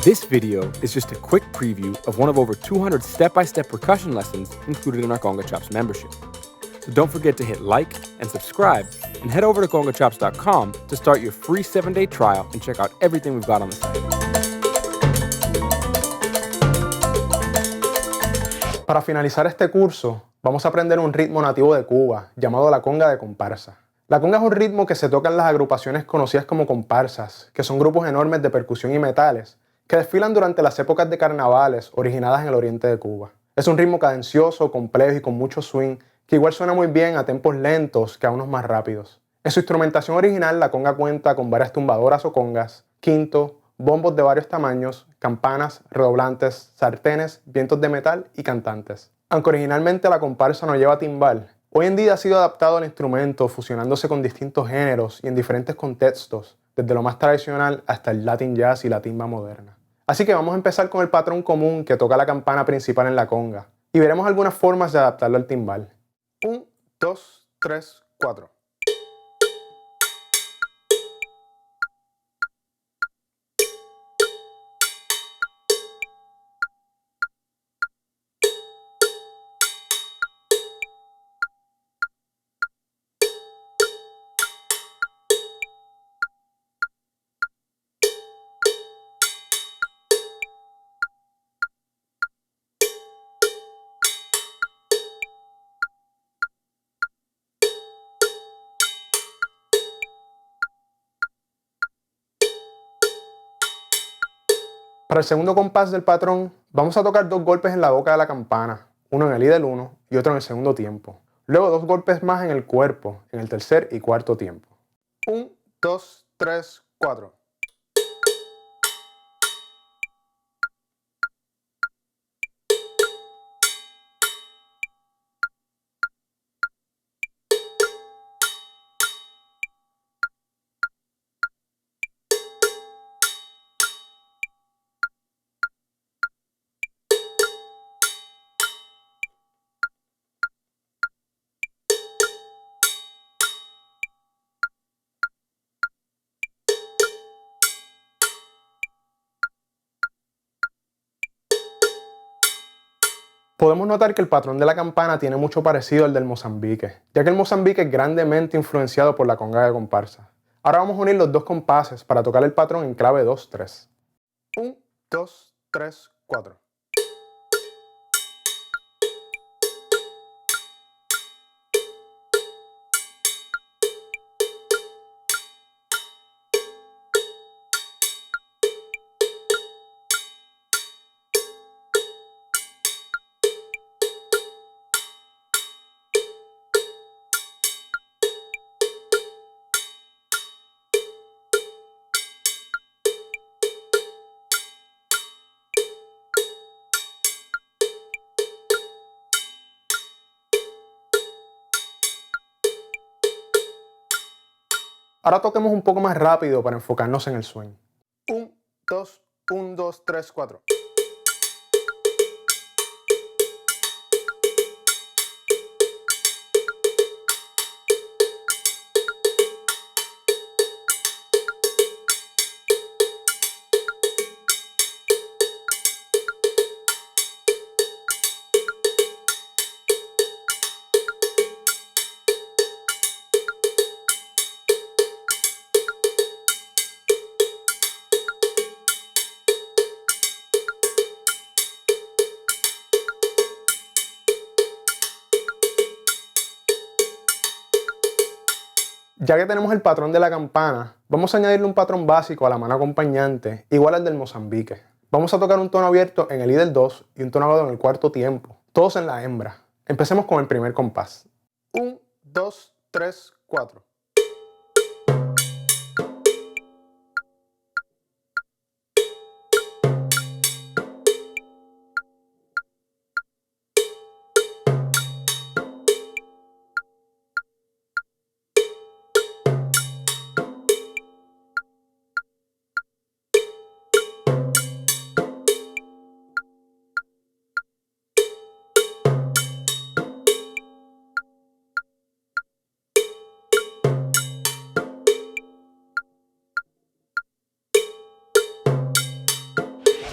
This video is just a quick preview of one of over 200 step-by-step percussion lessons included in our Conga Chops membership. So don't forget to hit like and subscribe, and head over to congachops.com to start your free 7-day trial and check out everything we've got on the site. Para finalizar este curso, vamos a aprender un ritmo nativo de Cuba, llamado la conga de comparsa. La conga es un ritmo que se toca en las agrupaciones conocidas como comparsas, que son grupos enormes de percusión y metales, que desfilan durante las épocas de carnavales originadas en el oriente de Cuba. Es un ritmo cadencioso, complejo y con mucho swing, que igual suena muy bien a tempos lentos que a unos más rápidos. En su instrumentación original, la conga cuenta con varias tumbadoras o congas, quinto, bombos de varios tamaños, campanas, redoblantes, sartenes, vientos de metal y cantantes. Aunque originalmente la comparsa no lleva timbal, hoy en día ha sido adaptado al instrumento fusionándose con distintos géneros y en diferentes contextos, desde lo más tradicional hasta el Latin jazz y la timba moderna. Así que vamos a empezar con el patrón común que toca la campana principal en la conga y veremos algunas formas de adaptarlo al timbal. 1, 2, 3, 4. Para el segundo compás del patrón, vamos a tocar dos golpes en la boca de la campana, uno en el I del 1 y otro en el segundo tiempo. Luego dos golpes más en el cuerpo, en el tercer y cuarto tiempo. 1, 2, 3, 4. Podemos notar que el patrón de la campana tiene mucho parecido al del Mozambique, ya que el Mozambique es grandemente influenciado por la conga de comparsa. Ahora vamos a unir los dos compases para tocar el patrón en clave 2-3. 1, 2, 3, 4. Ahora toquemos un poco más rápido para enfocarnos en el swing. 1, 2, 1, 2, 3, 4. Ya que tenemos el patrón de la campana, vamos a añadirle un patrón básico a la mano acompañante, igual al del Mozambique. Vamos a tocar un tono abierto en el I del 2 y un tono agudo en el cuarto tiempo, todos en la hembra. Empecemos con el primer compás. 1, 2, 3, 4.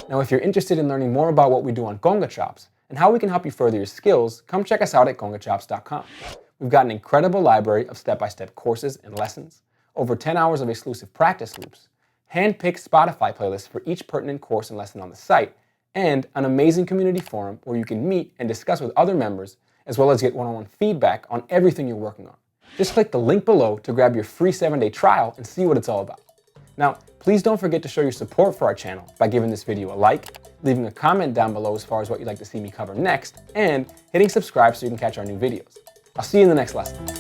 Now, if you're interested in learning more about what we do on Conga Chops and how we can help you further your skills, come check us out at congachops.com. We've got an incredible library of step-by-step courses and lessons, over 10 hours of exclusive practice loops, hand-picked Spotify playlists for each pertinent course and lesson on the site, and an amazing community forum where you can meet and discuss with other members, as well as get one-on-one feedback on everything you're working on. Just click the link below to grab your free 7-day trial and see what it's all about. Now, please don't forget to show your support for our channel by giving this video a like, leaving a comment down below as far as what you'd like to see me cover next, and hitting subscribe so you can catch our new videos. I'll see you in the next lesson.